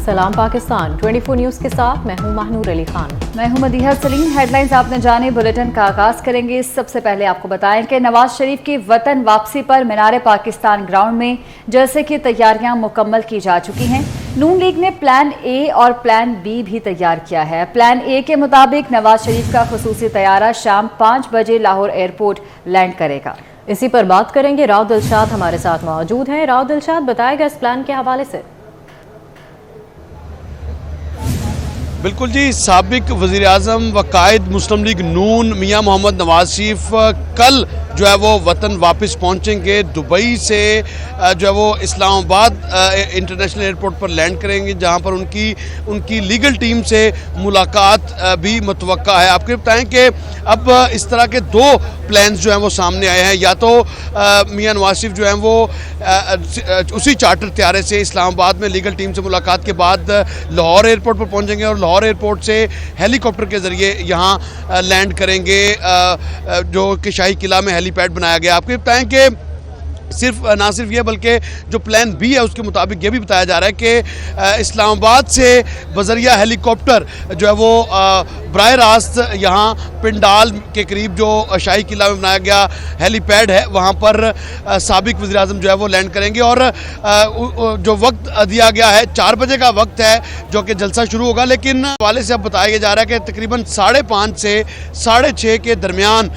सलाम पाकिस्तान 24 न्यूज के साथ मैं हूं महनूर अली खान। मैं हूं मदीहा सलीम। हेडलाइंस आपने जाने, बुलेटिन का आगाज करेंगे। सबसे पहले आपको बताएं कि नवाज शरीफ की वतन वापसी पर मीनार पाकिस्तान ग्राउंड में जलसे की तैयारियां मुकम्मल की जा चुकी हैं। नून लीग ने प्लान ए और प्लान बी भी तैयार किया है। प्लान ए के मुताबिक नवाज शरीफ का खुसूसी तैयारा शाम 5 बजे लाहौर एयरपोर्ट लैंड करेगा। इसी पर बात करेंगे। राव दिलशाद हमारे साथ मौजूद हैं। राव दिलशाद, बताएगा इस प्लान के हवाले से। बिल्कुल जी, साबिक वज़ीर-ए-आज़म व कायद मुस्लिम लीग नून मियां मोहम्मद नवाज शरीफ कल जो है वो वतन वापस पहुंचेंगे। दुबई से जो है वो इस्लामाबाद इंटरनेशनल एयरपोर्ट पर लैंड करेंगे, जहां पर उनकी लीगल टीम से मुलाकात भी मुतवक्का है। आपको बताएं कि अब इस तरह के दो प्लान्स जो हैं वो सामने आए हैं। या तो मियां नवाज शरीफ जो हैं वो उसी चार्टर त्यारे से इस्लामाबाद में लीगल टीम से मुलाकात के बाद लाहौर एयरपोर्ट पर पहुंचेंगे और लाहौर एयरपोर्ट से हेलीकॉप्टर के ज़रिए यहाँ लैंड करेंगे, जो कि शाही किला में हेलीपैड बनाया गया। आपको बताएं कि ना सिर्फ ये बल्कि जो प्लान बी है उसके मुताबिक ये भी बताया जा रहा है कि इस्लामाबाद से बजरिया हेलीकॉप्टर जो है वो बराह रास्त यहाँ पिंडाल के करीब जो शाही किला में बनाया गया हेलीपैड है वहाँ पर साबिक वज़ीर-ए-आज़म जो है वो लैंड करेंगे। और जो वक्त दिया गया है 4 बजे का वक्त है जो कि जलसा शुरू होगा, लेकिन हवाले से अब बताया जा रहा है कि तकरीबन 5:30 से 6:30 के दरमियान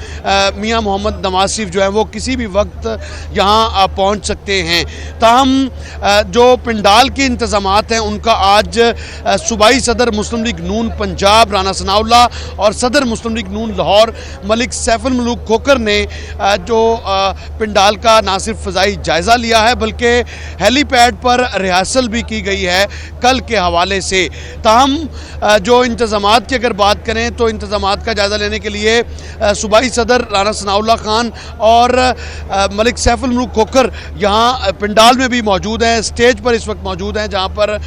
मियाँ मोहम्मद नवाज शरीफ जो है वो किसी भी वक्त यहाँ पहुंच सकते हैं। ताहम जो पिंडाल के इंतजामात हैं उनका आज सूबाई सदर मुस्लिम लीग नून पंजाब राना सनाउल्लाह और सदर मुस्लिम लीग नून लाहौर मलिक सैफुल मुल्क खोकर ने जो पिंडाल का ना सिर्फ फ़ज़ाई जायज़ा लिया है बल्कि हेलीपैड पर रिहर्सल भी की गई है कल के हवाले से। ताहम जो इंतजामात की अगर बात करें तो इंतजामात का जायज़ा लेने के लिए सूबाई सदर राना सनाउल्लाह खान और मलिक सैफुल मुल्क खोकर यहाँ पिंडाल में भी मौजूद हैं, स्टेज पर इस वक्त मौजूद हैं, जहाँ पर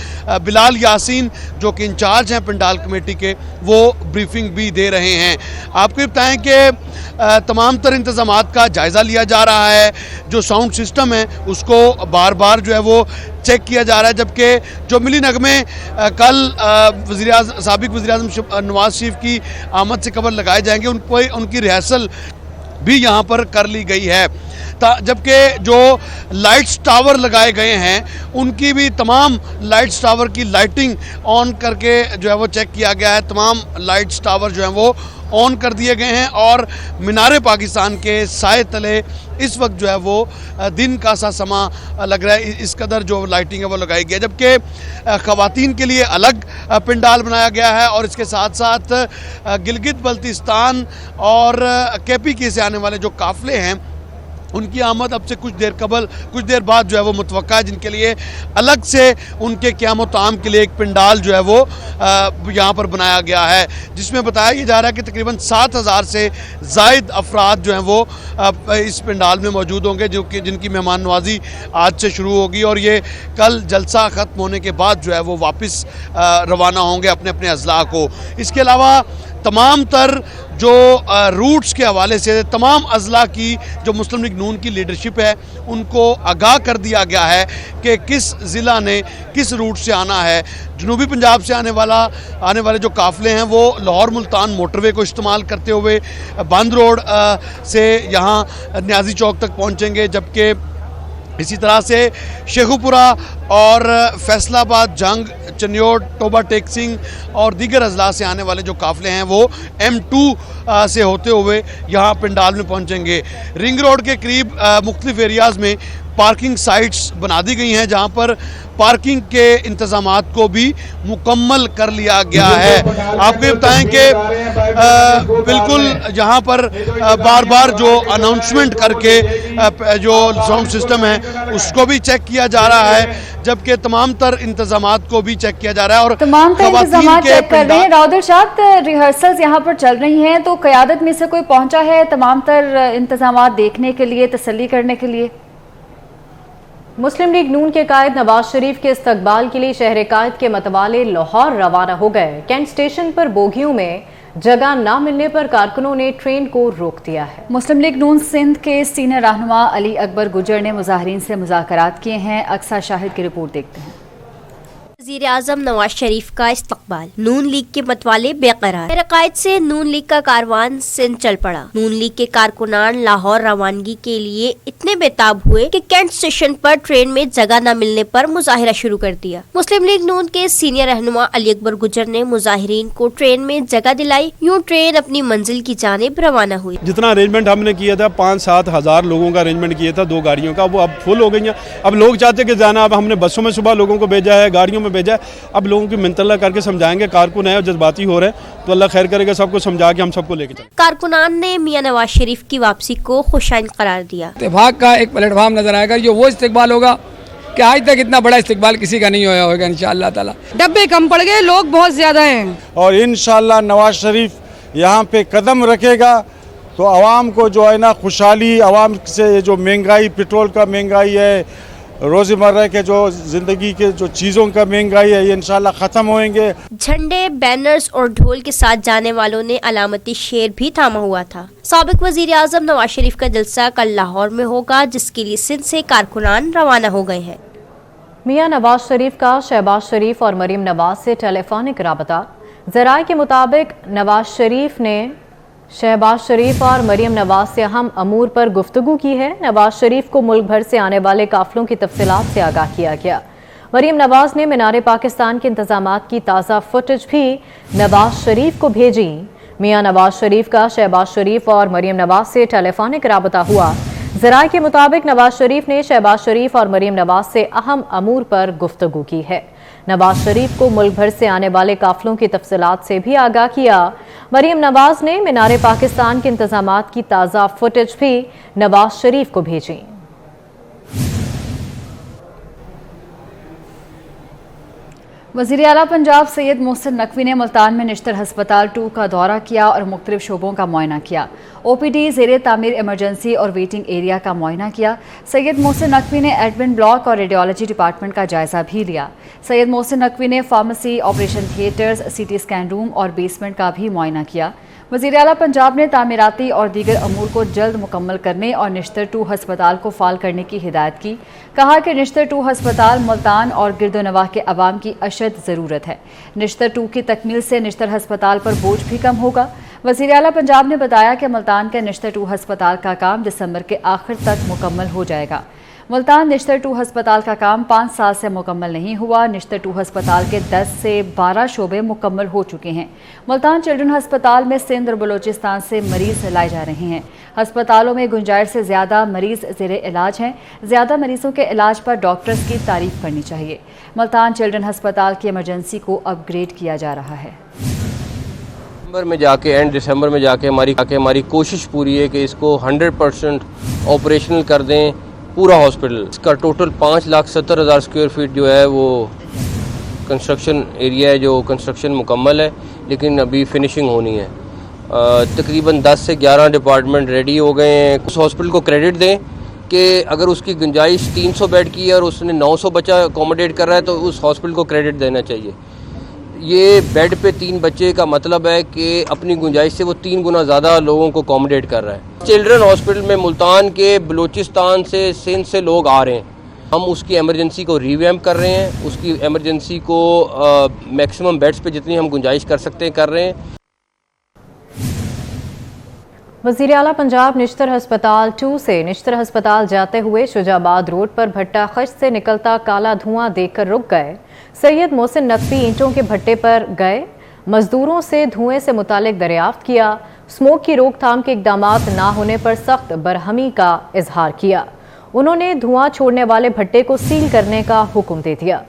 बिलाल यासीन जो कि इंचार्ज हैं पिंडाल कमेटी के, वो ब्रीफिंग भी दे रहे हैं। आपको बताएं कि तमाम तर इंतजामात का जायज़ा लिया जा रहा है। जो साउंड सिस्टम है उसको बार बार जो है वो चेक किया जा रहा है, जबकि जो मिली नगमे कल साबिक वज़ीर-ए-आज़म नवाज शरीफ की आमद से कबल लगाए जाएंगे उनकी रिहर्सल भी यहाँ पर कर ली गई है। जबकि जो लाइट्स टावर लगाए गए हैं उनकी भी तमाम लाइट्स टावर की लाइटिंग ऑन करके जो है वो चेक किया गया है। तमाम लाइट्स टावर जो हैं वो ऑन कर दिए गए हैं और मीनार पाकिस्तान के साए तले इस वक्त जो है वो दिन का सा समा लग रहा है। इस कदर जो लाइटिंग है वो लगाई गई है, जबकि ख़वातीन के लिए अलग पिंडाल बनाया गया है और इसके साथ साथ गिलगित बल्तिस्तान और KPK से आने वाले जो काफ़िले हैं उनकी आमद अब से कुछ देर बाद जो है वो मुतवक्का है, जिनके लिए अलग से उनके क़याम ताम के लिए एक पिंडाल जो है वो यहाँ पर बनाया गया है, जिसमें बताया जा रहा है कि तकरीबन 7,000 से ज़ायद अफराद जो हैं वो इस पिंडाल में मौजूद होंगे, जो कि जिनकी मेहमान नवाजी आज से शुरू होगी और ये कल जलसा ख़त्म होने के बाद जो है वो वापस रवाना होंगे अपने अपने अज़ला को। इसके अलावा तमाम तर जो रूट्स के हवाले से तमाम अज़ला की जो मुस्लिम लीग नून की लीडरशिप है उनको आगाह कर दिया गया है कि किस ज़िला ने किस रूट से आना है। जनूबी पंजाब से आने वाले जो काफ़िले हैं वो लाहौर मुल्तान मोटरवे को इस्तेमाल करते हुए बंद रोड से यहाँ न्याजी चौक तक पहुँचेंगे, जबकि इसी तरह से शेखुपुरा और फैसलाबाद, जंग, चन्योट, टोबा टेक सिंह और दीगर अजला से आने वाले जो काफ़िले हैं वो M2 से होते हुए यहाँ पिंडाल में पहुँचेंगे। रिंग रोड के करीब मुख्तलिफ एरियाज़ में पार्किंग साइट्स बना दी गई हैं, जहाँ पर पार्किंग के इंतज़ामात को भी मुकम्मल कर लिया गया है। आपको ये बताएं कि बिल्कुल यहाँ पर बार बार जो अनाउंसमेंट करके जो साउंड सिस्टम है उसको भी चेक किया जा रहा है, जबकि तमाम तर इंतज़ामात को भी चेक किया जा रहा है और तमाम तर इंतज़ामात चेक कर रहे हैं। राउदर शाद, रिहर्सल्स यहाँ पर चल रही हैं, तो क़यादत में से कोई पहुँचा है तमाम तर इंतज़ामात देखने के लिए, तसल्ली करने के लिए? मुस्लिम लीग नून के कायद नवाज शरीफ के इस्तकबाल के लिए शहर कायद के मतवाले लाहौर रवाना हो गए। कैंट स्टेशन पर बोगियों में जगह न मिलने पर कारकुनों ने ट्रेन को रोक दिया है। मुस्लिम लीग नून सिंध के सीनियर रहनुमा अली अकबर गुजर ने मुजाहिरीन से मुज़ाकरात किए हैं। अक्सा शाहिद की रिपोर्ट देखते हैं। वज़ीर-ए-आज़म नवाज शरीफ का इस्तकबाल। नून लीग के मतवाले बेकरार। अकायद से नून लीग का कारवान सिंध चल पड़ा। नून लीग के कारकुनान लाहौर रवानगी के लिए इतने बेताब हुए कि कैंट स्टेशन पर ट्रेन में जगह न मिलने पर मुजाहिरा शुरू कर दिया। मुस्लिम लीग नून के सीनियर रहनुमा अली अकबर गुजर ने मुजाहिरीन को ट्रेन में जगह दिलाई। यूँ ट्रेन अपनी मंजिल की जानिब रवाना हुई। जितना अरेंजमेंट हमने किया था 5-7 हज़ार लोगों का अरेंजमेंट किया था 2 गाड़ियों का, वो अब फुल हो गई हैं। अब लोग चाहते कि जाना, अब हमने बसों में सुबह लोगों को भेजा है, गाड़ियों में भेजा है। अब लोगों की मिन्नत करके समझाएंगे, कारकुन है और जज्बाती हो रहे हैं तो अल्लाह खैर करेगा, सबको समझा के हम सबको लेके चलेंगे। कारकुनान ने मियां नवाज शरीफ की वापसी को खुशाइन करार दिया। इत्तेफाक का एक प्लेटफार्म नजर आएगा, जो वो इस्तिकबाल होगा कि आज तक इतना बड़ा इस्तिकबाल किसी का नहीं होया होगा इंशाअल्लाह ताला। डब्बे कम पड़ गए, लोग बहुत ज्यादा हैं और इंशाअल्लाह नवाज शरीफ यहाँ पे कदम रखेगा तो आवाम को जो है ना खुशहाली, आवाम से जो महंगाई, पेट्रोल का महंगाई है, रोज़मर्रा के जो जिंदगी के जो चीज़ों का महंगाई है, ये इंशाल्लाह ख़त्म होएंगे। झंडे, बैनर्स और ढोल के साथ जाने वालों ने अलामती शेर भी थामा हुआ था। साबिक वज़ीर-ए-आज़म नवाज शरीफ का जलसा कल लाहौर में होगा, जिसके लिए सिंध से कारकुनान रवाना हो गए हैं। मियां नवाज शरीफ का शहबाज शरीफ और मरीम नवाज से टेलीफोनिक राबता। ज़राए के मुताबिक नवाज शरीफ ने शहबाज शरीफ और मरीम नवाज से अहम अमूर पर गुफ्तगू की है। नवाज शरीफ को मुल्क भर से आने वाले काफिलों की तफसीलात से आगाह किया गया। मरीम नवाज ने मीनार पाकिस्तान के इंतजामात की ताज़ा फुटेज भी नवाज शरीफ को भेजी। मियां नवाज शरीफ का शहबाज शरीफ और मरीम नवाज से टेलीफोनिक राबता हुआ। ज़राए के मुताबिक नवाज शरीफ ने शहबाज शरीफ और मरीम नवाज से अहम अमूर पर गुफ्तगू की है। नवाज शरीफ को मुल्क भर से आने वाले काफिलों की तफसीलात से भी आगाह किया। मरीम नवाज ने मीनार पाकिस्तान के इंतजामात की ताज़ा फुटेज भी नवाज शरीफ को भेजी। वज़ीर आला पंजाब सैयद मोहसिन नकवी ने मुल्तान में निश्तर हस्पताल 2 का दौरा किया और मुख्तलिफ शोबों का मुआयना किया। OPD, ज़ेरे तामीर इमरजेंसी और वेटिंग एरिया का मुआयना किया। सैयद मोहसिन नकवी ने एडमिन ब्लॉक और रेडियोलॉजी डिपार्टमेंट का जायजा भी लिया। सैयद मोहसिन नकवी ने pharmacy, operation theatres, CT scan room और बेसमेंट का भी मुआयना किया। वज़ीर आला पंजाब ने तामीराती और दीगर अमूर को जल्द मुकम्मल करने और निश्तर 2 हस्पताल को फाल करने की हिदायत की। कहा कि निश्तर 2 हस्पताल मुल्तान और गिरदोनवाह के अवाम की अशद ज़रूरत है। निश्तर 2 की तकमील से निश्तर हस्पताल पर बोझ भी कम होगा। वज़ीर आला पंजाब ने बताया कि मुल्तान के निश्तर 2 हस्पताल का काम दिसंबर के आखिर तक मुकम्मल हो जाएगा। मुल्तान निश्तर 2 हस्पताल का काम 5 साल से मुकम्मल नहीं हुआ। निश्तर 2 हस्पताल के 10 से 12 शोबे मुकम्मल हो चुके हैं। मुल्तान चिल्ड्रन हस्पताल में सिंध और बलोचिस्तान से मरीज लाए जा रहे हैं। हस्पतालों में गुंजाइश से ज़्यादा मरीज ज़ेरे इलाज हैं। ज़्यादा मरीजों के इलाज पर डॉक्टर्स की तारीफ करनी चाहिए। मुल्तान चिल्ड्रन हस्पताल की इमरजेंसी को अपग्रेड किया जा रहा है। दिसंबर में जाके हमारी कोशिश पूरी है कि इसको 100% ऑपरेशनल कर दें पूरा हॉस्पिटल। इसका टोटल 5,70,000 स्क्वायर फीट जो है वो कंस्ट्रक्शन एरिया है, जो कंस्ट्रक्शन मुकम्मल है लेकिन अभी फिनिशिंग होनी है। तकरीबन 10 से 11 डिपार्टमेंट रेडी हो गए हैं। उस हॉस्पिटल को क्रेडिट दें कि अगर उसकी गुंजाइश 300 बेड की है और उसने 900 बच्चा अकोमोडेट कर रहा है तो उस हॉस्पिटल को क्रेडिट देना चाहिए। ये बेड पे 3 बच्चे का मतलब है कि अपनी गुंजाइश से वो 3 गुना ज़्यादा लोगों को अकोमोडेट कर रहा है। चिल्ड्रन हॉस्पिटल में मुल्तान के, बलूचिस्तान से, सिंध से लोग आ रहे हैं। हम उसकी एमरजेंसी को रिवैम्प कर रहे हैं। उसकी एमरजेंसी को मैक्सिमम बेड्स पे जितनी हम गुंजाइश कर सकते हैं कर रहे हैं। वज़ीर आला पंजाब निश्तर हस्पताल 2 से निश्तर हस्पताल जाते हुए शुजाबाद रोड पर भट्टा खश्त से निकलता काला धुआं देखकर रुक गए। सैयद मोहसिन नकवी ईंटों के भट्टे पर गए, मजदूरों से धुएं से मुतालिक दरियाफ्त किया। स्मोक की रोकथाम के इकदामात ना होने पर सख्त बरहमी का इजहार किया। उन्होंने धुआं छोड़ने वाले भट्टे को सील करने का हुक्म दे दिया।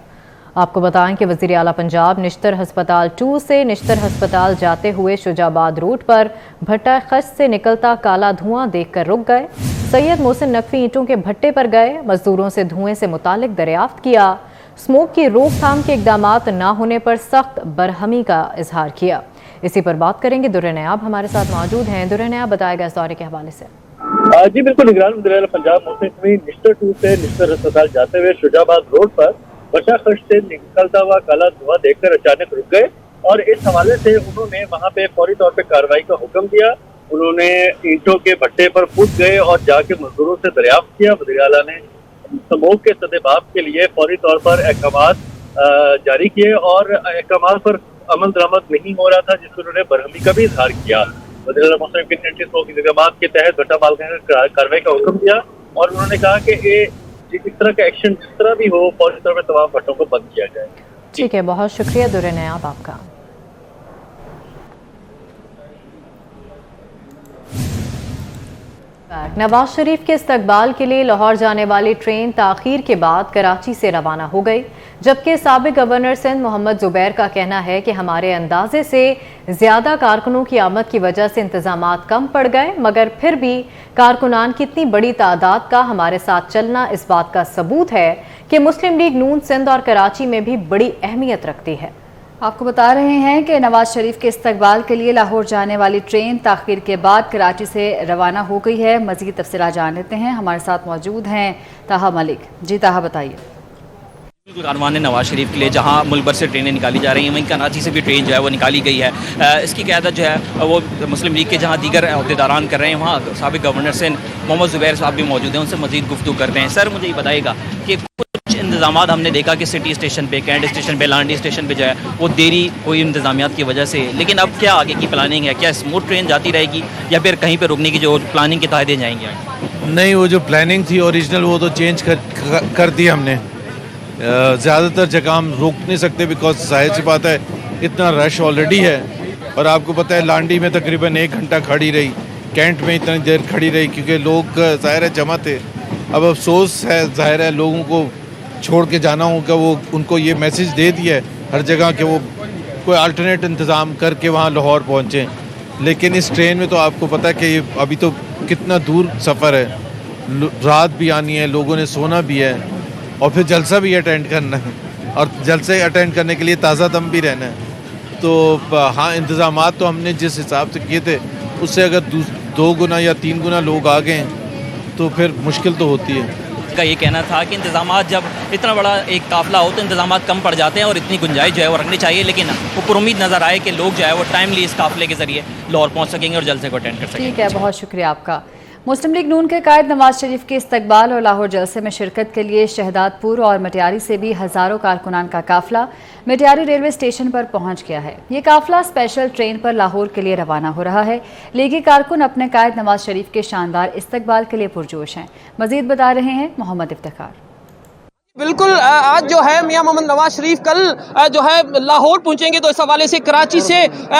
आपको बताएं कि वज़ीर आला पंजाब निश्तर हस्पताल 2 से निश्तर हस्पताल जाते हुए शुजाबाद रोड पर भट्टा खश्त से निकलता काला धुआं देखकर रुक गए। सैयद मोहसिन नकवी ईंटों के भट्टे पर गए, मजदूरों से धुएं से मुतालिक दरियाफ्त किया। स्मोक की रोकथाम के इकदामात ना होने पर सख्त बरहमी का इजहार किया। इसी पर बात करेंगे। दुर्र नयाब हमारे साथ मौजूद हैं। दुर्र नयाब, बताएगा इस दौरे के हवाले से। जी बिल्कुल, निगरान वज़ीर आला पंजाब मोहसिन नकवी निश्तर 2 से निश्तर अस्पताल जाते हुए शुजाबाद रोड पर बशा खश से निकलता हुआ काला धुआं देखकर अचानक रुक गए और इस हवाले से उन्होंने वहां पे फौरी तौर पे कार्रवाई का हुक्म दिया। उन्होंने ईंटों के भट्टे पर कूद गए और जाके मजदूरों से दरियाफ्त किया। वज़ीर आला ने स्मोक के सदेबाब के लिए फौरी तौर पर अहकामात जारी किए और कमाल पर अमल दरामद नहीं हो रहा था, जिसको उन्होंने बरहमी का भी इजहार किया। वज़ीर आला मोहसिन नकवी ने नोटिस इक़दामात के तहत भट्टा माल कार्रवाई का हुक्म दिया और उन्होंने कहा कि इस तरह का एक्शन जिस तरह भी हो फौरी तौर पर तमाम भट्टों को बंद किया जाए। ठीक है, बहुत शुक्रिया दुर्रे नयाब आपका। नवाज शरीफ के इस्तकबाल के लिए लाहौर जाने वाली ट्रेन ताखीर के बाद कराची से रवाना हो गई, जबकि साबिक गवर्नर सिंध मोहम्मद जुबैर का कहना है कि हमारे अंदाजे से ज्यादा कारकुनों की आमद की वजह से इंतजामात कम पड़ गए, मगर फिर भी कारकुनान की इतनी बड़ी तादाद का हमारे साथ चलना इस बात का सबूत है कि मुस्लिम लीग नून सिंध और कराची में भी बड़ी अहमियत रखती है। आपको बता रहे हैं कि नवाज शरीफ के इस्तकबाल के लिए लाहौर जाने वाली ट्रेन ताखीर के बाद कराची से रवाना हो गई है। मज़ीद तफसीलात जान लेते हैं, हमारे साथ मौजूद हैं ताहा मलिक। जी ताहा, बताइए। कारवान नवाज शरीफ के लिए जहां मुल्क भर से ट्रेनें निकाली जा रही हैं, वहीं कराची से भी ट्रेन जो है वो निकाली गई है। इसकी क़यादत जो है वो मुस्लिम लीग के जहां दीगर अहदेदारान कर रहे हैं, वहाँ साबिक गवर्नर सिंध मोहम्मद जुबैर साहब भी मौजूद हैं, उनसे मज़ीद गुफ्तगू करते हैं। सर, मुझे ये बताइएगा कि कुछ इंतजामात हमने देखा कि सिटी स्टेशन पे, कैंट स्टेशन पे, लांडी स्टेशन पे जो है वो देरी हुई इंतजामियात की वजह से, लेकिन अब क्या आगे की प्लानिंग है? क्या स्मूथ ट्रेन जाती रहेगी या फिर कहीं पर रुकने की जो प्लानिंग के तहत जाएंगे? नहीं, वो जो प्लानिंग थी ओरिजिनल वो तो चेंज कर दी हमने। ज़्यादातर जगह हम रोक नहीं सकते बिकॉज जाहिर सी बात है इतना रश ऑलरेडी है, और आपको पता है लांडी में तकरीबन 1 घंटा खड़ी रही, कैंट में इतनी देर खड़ी रही क्योंकि लोग ज़ाहिर है जमा थे। अब अफसोस है, जाहिर है लोगों को छोड़ के जाना होगा, वो उनको ये मैसेज दे दिया है हर जगह कि वो कोई अल्टरनेट इंतज़ाम करके वहाँ लाहौर पहुँचें। लेकिन इस ट्रेन में तो आपको पता है कि ये अभी तो कितना दूर सफ़र है, रात भी आनी है, लोगों ने सोना भी है और फिर जलसा भी अटेंड करना है, और जलसे अटेंड करने के लिए ताज़ा दम भी रहना है। तो हाँ, इंतज़ामात तो हमने जिस हिसाब से किए थे उससे अगर 2 गुना या 3 गुना लोग आ गए तो फिर मुश्किल तो होती है। का ये कहना था कि इंतजामात जब इतना बड़ा एक काफिला हो तो इंतजामात कम पड़ जाते हैं और इतनी गुंजाइश जो है वो रखनी चाहिए, लेकिन ऊपर उम्मीद नज़र आए कि लोग जो है वो टाइमली इस काफिले के जरिए लाहौर पहुँच सकेंगे और जलसे को अटेंड कर सकेंगे। ठीक है, बहुत शुक्रिया आपका। मुस्लिम लीग नून के कायद नवाज शरीफ के इस्तकबाल और लाहौर जलसे में शिरकत के लिए शहदादपुर और मटियारी से भी हज़ारों कारकुनान का काफिला मटियारी रेलवे स्टेशन पर पहुंच गया है। ये काफिला स्पेशल ट्रेन पर लाहौर के लिए रवाना हो रहा है। लीगी कारकुन अपने कायद नवाज शरीफ के शानदार इस्तकबाल के लिए पुरजोश हैं। मजीद बता रहे हैं मोहम्मद इफ्तिखार। बिल्कुल, आज जो है मियां मोहम्मद नवाज शरीफ कल जो है लाहौर पहुंचेंगे, तो इस हवाले से कराची से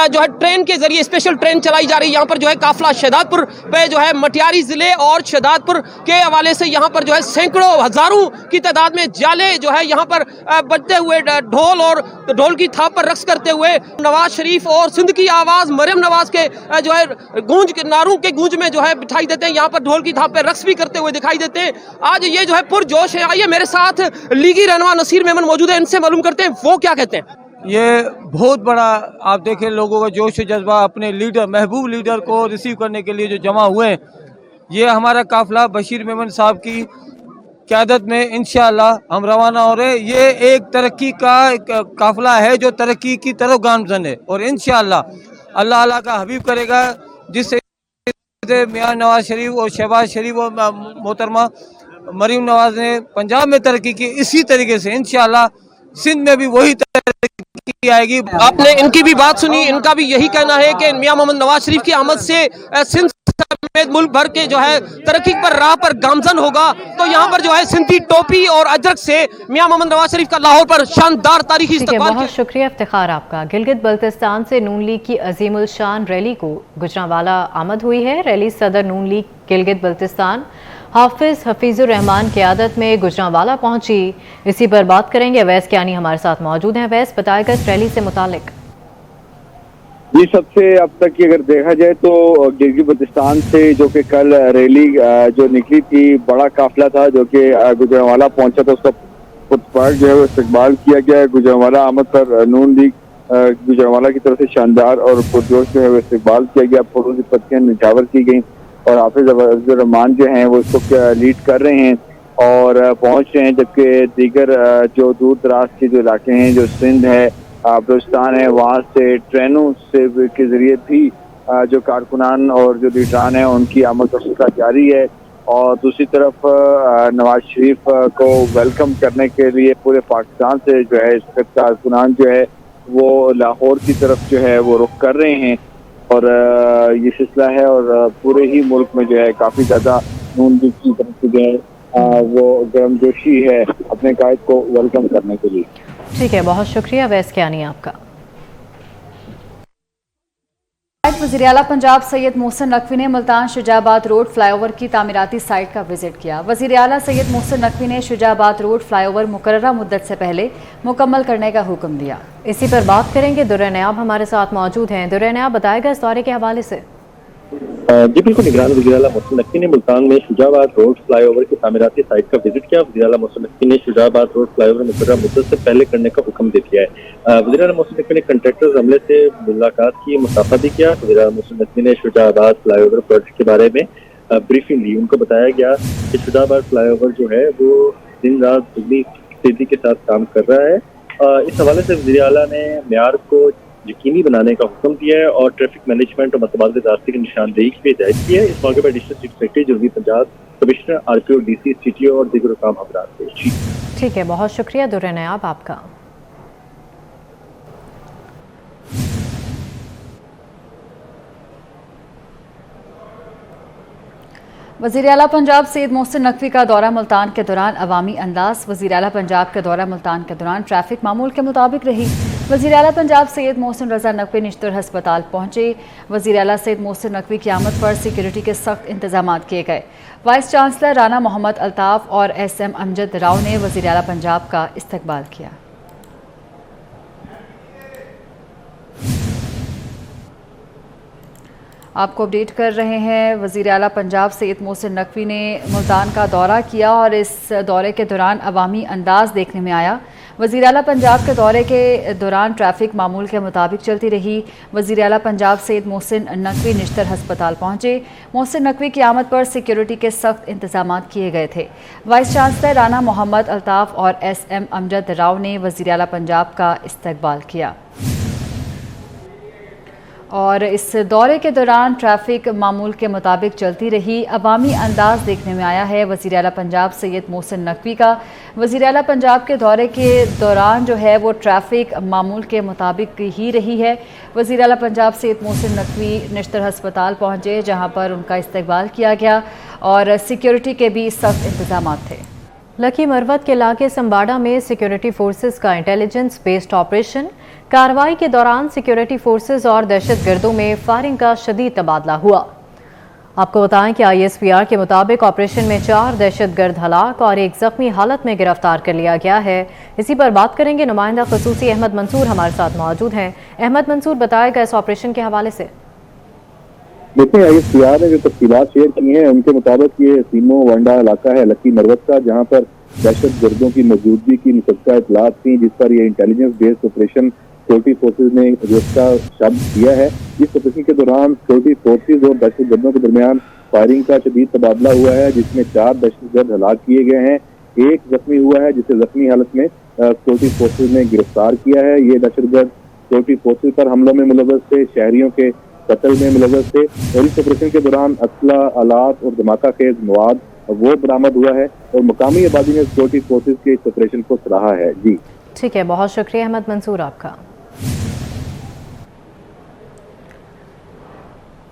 जो है ट्रेन के जरिए स्पेशल ट्रेन चलाई जा रही है। यहाँ पर जो है काफिला शहदादपुर पे जो है मटियारी जिले और शहदादपुर के हवाले से यहाँ पर जो है सैकड़ों हजारों की तादाद में जाले जो है यहाँ पर बजते हुए ढोल और ढोल की थाप पर रक्स करते हुए नवाज शरीफ और सिंध की आवाज़ मरियम नवाज के जो है गूंज के नारों के गूंज में जो है बिठाई देते हैं। यहाँ पर ढोल की थाप पर रक्स भी करते हुए दिखाई देते हैं। आज ये जो है पुरजोश है। आइए मेरे साथ लीगी रहनुमा नसीर मेमन मौजूद है, इनसे मालूम करते हैं वो क्या कहते हैं। ये बहुत बड़ा आप देखें लोगों का जोश जज्बा अपने लीडर महबूब लीडर को रिसीव करने के लिए जो जमा हुए, ये हमारा काफिला बशीर मेमन साहब की क़यादत में इंशाअल्लाह हम रवाना हो रहे। ये एक तरक्की का काफिला है जो तरक्की की तरफ गामजन है और इंशाअल्लाह अल्लाह अल्लाह का हबीब करेगा, जिससे मियां नवाज शरीफ और शहबाज शरीफ और मोहतरमा मरीम नवाज ने पंजाब में तरक्की की, इसी तरीके से इंशाअल्लाह सिंध में भी वही तरक्की आएगी। आपने इनकी भी बात सुनी, इनका भी यही कहना है कि मियां मोहम्मद नवाज शरीफ की आमद से सिंध समेत मुल्क भर के जो है तरक्की पर राह पर गामजन होगा। तो यहाँ पर जो है सिंधी टोपी और अजरक से मियां मोहम्मद नवाज शरीफ का लाहौर पर शानदार तारीखी इस्तकबाल। बहुत शुक्रिया इफ्तिखार आपका। गिलगित बल्तिस्तान से नून लीग की अजीमुल शान रैली को गुजरांवाला आमद हुई है। रैली सदर नून लीग गिलगित बल्तिस्तान हाफिज हफीजुर रहमान की आदत में गुजरांवाला पहुंची। इसी पर बात करेंगे, अवैस कियानी हमारे साथ मौजूद हैं। अवैस, बताएगा इस रैली से मुतालिक। जी, सबसे अब तक की अगर देखा जाए तो गिलगित बल्तिस्तान से जो कि कल रैली जो निकली थी, बड़ा काफिला था जो कि गुजरांवाला पहुंचा था, उसका पुतपाक जो है वो इस्तकबाल किया गया। गुजरांवाला आमद पर नून लीग गुजरांवाला की तरफ से शानदार और पुरजोश जो है वो इस्तकबाल किया गया। फूलों की पत्तियां निछावर की गई और हाफिज हफीजुर रहमान जो हैं वो इसको लीड कर रहे हैं और पहुंच रहे हैं, जबकि दीगर जो दूर दराज के जो इलाके हैं, जो सिंध है, बलूचिस्तान है, वहाँ से ट्रेनों से के जरिए भी जो कारकुनान और जो लीडरान हैं उनकी आमद रफ्त जारी है। और दूसरी तरफ नवाज शरीफ को वेलकम करने के लिए पूरे पाकिस्तान से जो है इस वक्त कारकुनान जो है वो लाहौर की तरफ जो है वो रुख कर रहे हैं और ये सिलसिला है और पूरे ही मुल्क में जो है काफ़ी ज़्यादा नून लीग की तरफ से जो है वो गर्मजोशी है अपने कायद को वेलकम करने के लिए। ठीक है, बहुत शुक्रिया वैस कियानी आपका। वज़ीर आला पंजाब सैयद मोहसिन नकवी ने मुल्तान शुजाबाद रोड फ्लाईओवर की तामीराती साइट का विजिट किया। वज़ीर आला सैयद मोहसिन नकवी ने शुजाबाद रोड फ्लाईओवर मुकर्ररा मुद्दत से पहले मुकम्मल करने का हुक्म दिया। इसी पर बात करेंगे, दुर्र नयाब हमारे साथ मौजूद हैं। दुर्र नयाब, बताएगा इस दौरे के हवाले से। जी बिल्कुल, निगरान वज़ीर आला मोहसिन नकवी ने मुल्तान में शुजाबाद रोड फ्लाईओवर की तामीराती साइट का विजिट किया। वज़ीर आला मोहसिन नकवी ने शुजाबाद रोड फ्लाईओवर मुकर्ररा मुद्दत से पहले करने का हुक्म दे दिया है। वज़ीर आला मोहसिन नकवी ने कंट्रैक्टर्स अमले से मुलाकात की, मुसाफा भी किया। वज़ीर आला मोहसिन नकवी ने शुजाबाद फ्लाईओवर प्रोजेक्ट के बारे में ब्रीफिंग ली। उनको बताया गया कि शुजाबाद फ्लाईओवर जो है वो दिन रात दुगनी तेजी के साथ काम कर रहा है। इस हवाले से वज़ीर आला ने मेयार को यकीनी बनाने का हुक्म दिया है और ट्रैफिक मैनेजमेंट और मतबादल रास्ते की निशानदेही की हिदायत की है। इस मौके पर additional chief secretary general Punjab, commissioner RPO, DC, CTO और दीगर काम हजरात थे। ठीक है, बहुत शुक्रिया दुर्र नयाब आपका। वज़ीर आला पंजाब सैयद मोहसिन नकवी का दौरा मुल्तान के दौरान अवामी अंदाज। वज़ीर आला पंजाब का दौरा मुल्तान के दौरान ट्रैफिक मामूल के मुताबिक रही। वज़ीर आला पंजाब सैयद मोहसिन रज़ा नकवी निश्तर हस्पताल पहुंचे। वज़ीर आला सैयद मोहसिन नकवी की आमद पर सिक्योरिटी के सख्त इंतजाम किए गए। वाइस चांसलर राना मोहम्मद अल्ताफ़ और SM अमजद राव ने वज़ीर आला पंजाब का इस्तकबाल किया। आपको अपडेट कर रहे हैं, वज़ीर आला पंजाब सैयद मोहसिन नकवी ने मुल्तान का दौरा किया और इस दौरे के दौरान अवामी अंदाज देखने में आया। वज़ीर आला पंजाब के दौरे के दौरान ट्रैफिक मामूल के मुताबिक चलती रही। वज़ीर आला पंजाब सैयद मोहसिन नकवी निश्तर हस्पताल पहुंचे। मोहसिन नकवी की आमद पर सिक्योरिटी के सख्त इंतजाम किए गए थे। वाइस चांसलर राना मोहम्मद अल्ताफ़ और SM अमजद राव ने वज़ीर आला पंजाब का इस्तकबाल किया और इस दौरे के दौरान ट्रैफिक मामूल के मुताबिक चलती रही। अवामी अंदाज देखने में आया है वज़ीर आला पंजाब सैयद मोहसिन नकवी का। वज़ीर आला पंजाब के दौरे के दौरान जो है वो ट्रैफिक मामूल के मुताबिक ही रही है। वज़ीर आला पंजाब सैयद मोहसिन नकवी निश्तर हस्पताल पहुँचे, जहाँ पर उनका इस्तकबाल किया गया और सिक्योरिटी के भी सख्त इंतजाम थे। लकी मरवत के इलाके संबाड़ा में सिक्योरिटी फोर्सेस का इंटेलिजेंस बेस्ड ऑपरेशन। कार्रवाई के दौरान सिक्योरिटी फोर्सेस और दहशतगर्दों में फायरिंग का शदीद तबादला हुआ। आपको बताएं कि ISPR के मुताबिक ऑपरेशन में 4 दहशतगर्द हलाक और 1 जख्मी हालत में गिरफ्तार कर लिया गया है। इसी पर बात करेंगे, नुमाइंदा खसूसी अहमद मंसूर हमारे साथ मौजूद हैं। अहमद मंसूर, बताएगा इस ऑपरेशन के हवाले से। देखिए, ISPR ने जो तफसीलात शेयर की हैं उनके मुताबिक ये सीमो वंडा इलाका है लकी मरवत का, जहाँ पर दहशत गर्दों की मौजूदगी की मुसक्का इतलात थी, जिस पर ये intelligence based operation security forces ने इसका शब्द किया है। इस ऑपरेशन के दौरान सिक्योरिटी फोर्सेज और दहशत गर्दों के दरमियान फायरिंग का शदीद तबादला हुआ है, जिसमें 4 दहशतगर्द हलाक किए गए हैं, 1 जख्मी हुआ है जिसे जख्मी हालत में सिक्योरिटी फोर्सेज ने गिरफ्तार किया है। ये दहशतगर्द सिक्योरिटी फोर्सेज पर हमलों में मुलव्वस थे, शहरियों के कत्ल में मुलव्वस थे और इस ऑपरेशन के दौरान असला, आलात और धमाका खेज मवाद वो बरामद हुआ है और मुकामी आबादी ने सिक्योरिटी फोर्सेज के इस ऑपरेशन को सराहा है। जी ठीक है, बहुत शुक्रिया अहमद मंसूर आपका।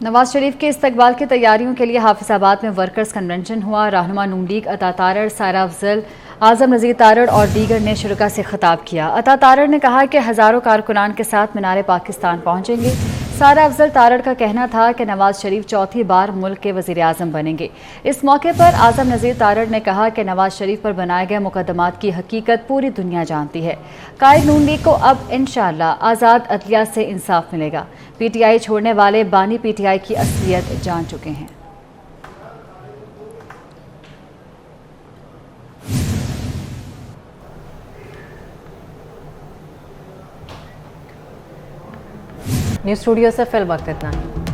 नवाज शरीफ के इस्तकबाल की तैयारियों के लिए हाफिजाबाद में वर्कर्स कन्वेंशन हुआ। रहनुमा नून लीग अता तारड़, सायरा अफजल, आजम नज़ीर तारड़ और दीगर ने शुरका से खिताब किया। अता तारड़ ने कहा कि हज़ारों कारकुनान के साथ मीनार पाकिस्तान पहुंचेंगे। सायरा अफजल तारड़ का कहना था कि नवाज शरीफ चौथी बार मुल्क के वज़ीर आज़म बनेंगे। इस मौके पर आजम नज़ीर तारड़ ने कहा कि नवाज शरीफ पर बनाए गए मुकदमात की हकीकत पूरी दुनिया जानती है। कायद नून लीग को अब इंशाअल्लाह आज़ाद अदलिया से इंसाफ मिलेगा। PTI छोड़ने वाले बानी PTI की असलियत जान चुके हैं। न्यूज़ स्टूडियो से फिल वक्त इतना।